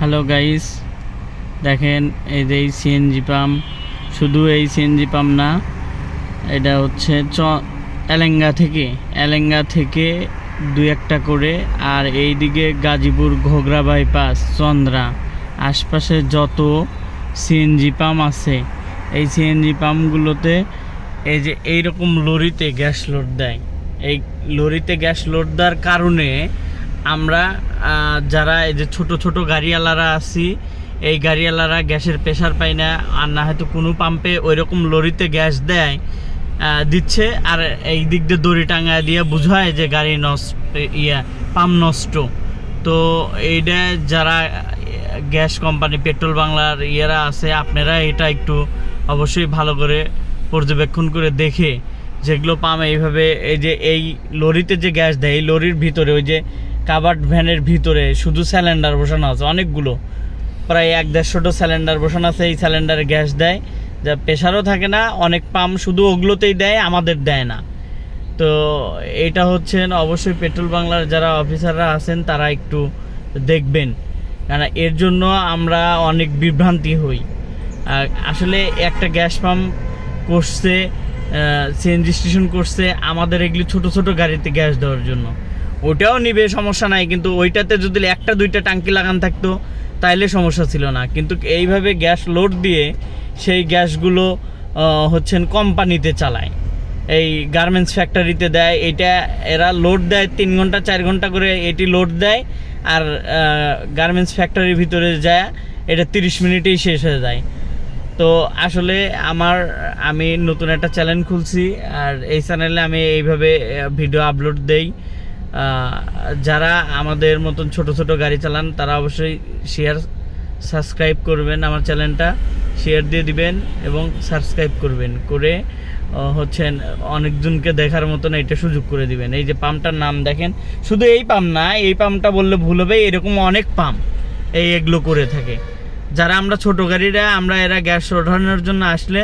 Hello guys, দেখেন এই যে এই সিএনজি পাম্প, শুধু এই সিএনজি পাম্প না, এটা হচ্ছে এলেঙ্গা থেকে দুই একটা করে, আর এই দিকে গাজীপুর ঘোগরা বাইপাস চন্দ্রা আশপাশে যত সিএনজি পাম্প আছে, এই সিএনজি পাম্পগুলোতে এই যে এইরকম লরিতে গ্যাস লোড দেয়। এই লরিতে গ্যাস লোড দেওয়ার কারণে আমরা যারা এই যে ছোট ছোট গাড়িওয়ালারা আছি, এই গাড়িওয়ালারা গ্যাসের প্রেশার পাই না, আর না হয়তো কোনো পাম্পে ওই রকম লরিতে গ্যাস দিচ্ছে, আর এই দিক দিয়ে দড়ি টাঙায় দিয়ে বুঝায় যে গাড়ি নষ্ট, পাম্প নষ্ট। তো এইটা যারা গ্যাস কোম্পানি পেট্রোল বাংলার ইয়েরা আছে, আপনারা এটা একটু অবশ্যই ভালো করে পর্যবেক্ষণ করে দেখে, যেগুলো পাম্প এইভাবে এই যে এই লরিতে যে গ্যাস দেয়, এই লরির ভিতরে ওই যে কাভার্ড ভ্যানের ভিতরে শুধু সিলিন্ডার বসানো আছে অনেকগুলো, প্রায় 1-150টা সিলিন্ডার বসানো আছে। এই সিলিন্ডারে গ্যাস দেয়, যা প্রেশারও থাকে না। অনেক পাম্প শুধু ওগুলোতেই দেয়, আমাদের দেয় না। তো এটা হচ্ছে অবশ্যই পেট্রোল বাংলার যারা অফিসাররা আছেন তারা একটু দেখবেন, কারণ এর জন্য আমরা অনেক বিভ্রান্তি হই। আসলে একটা গ্যাস পাম্প করছে, সিএনজি স্টেশন করছে আমাদের এগুলি ছোট ছোট গাড়িতে গ্যাস দেওয়ার জন্য, ওটাও নিবে, সমস্যা নাই। কিন্তু ওইটাতে যদি 1-2টা টাঙ্কি লাগান থাকতো তাইলে সমস্যা ছিল না। কিন্তু এইভাবে গ্যাস লোড দিয়ে সেই গ্যাসগুলো হচ্ছেন কোম্পানিতে চালায়, এই গার্মেন্টস ফ্যাক্টরিতে দেয়। এটা এরা লোড দেয় 3 ঘন্টা 4 ঘন্টা করে, এটি লোড দেয়, আর গার্মেন্টস ফ্যাক্টরির ভিতরে যায় এটা 30 মিনিটেই শেষ হয়ে যায়। তো আসলে আমি নতুন একটা চ্যানেল খুলছি, আর এই চ্যানেলে আমি এইভাবে ভিডিও আপলোড দেই। যারা আমাদের মতন ছোট ছোট গাড়ি চালান তারা অবশ্যই সাবস্ক্রাইব করবেন, আমার চ্যানেলটা শেয়ার দিয়ে দিবেন এবং সাবস্ক্রাইব করবেন, করে হচ্ছেন অনেকজনকে দেখার মতন এটা সুযোগ করে দিবেন। এই যে পাম্পটার নাম দেখেন, শুধু এই পাম্প না, এই পাম্পটা বললে ভুল হবে, এরকম অনেক পাম্প এগুলো করে থাকে। যারা আমরা ছোট গাড়িরা, এরা গ্যাস ওঠানোর জন্য আসলে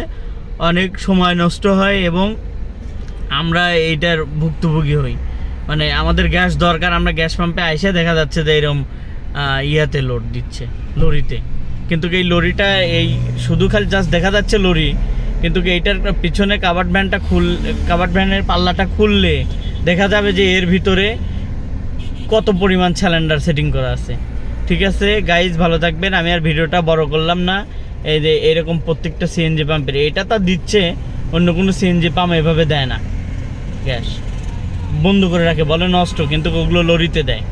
অনেক সময় নষ্ট হয় এবং আমরা এইটার ভুক্তভোগী হই। মানে আমাদের গ্যাস দরকার, আমরা গ্যাস পাম্পে আইসে দেখা যাচ্ছে যে এরকম ইয়াতে লোড দিচ্ছে লরিতে, কিন্তু এই লরিটা এই শুধু খালি জাস্ট দেখা যাচ্ছে লরি, কিন্তু এইটার পিছনে কাভার্ড ভ্যানের পাল্লাটা খুললে দেখা যাবে যে এর ভিতরে কত পরিমাণ সিলিন্ডার সেটিং করা আছে। ঠিক আছে গাইজ, ভালো থাকবেন। আমি আর ভিডিওটা বড় করলাম না। এই যে এরকম প্রত্যেকটা সিএনজি পাম্পের এটা তো দিচ্ছে, অন্য কোনো সিএনজি পাম্প এভাবে দেয় না, গ্যাস বন্ধ করে রাখে, বলে নষ্ট, কিন্তু ওগুলো লরিতে দেয়।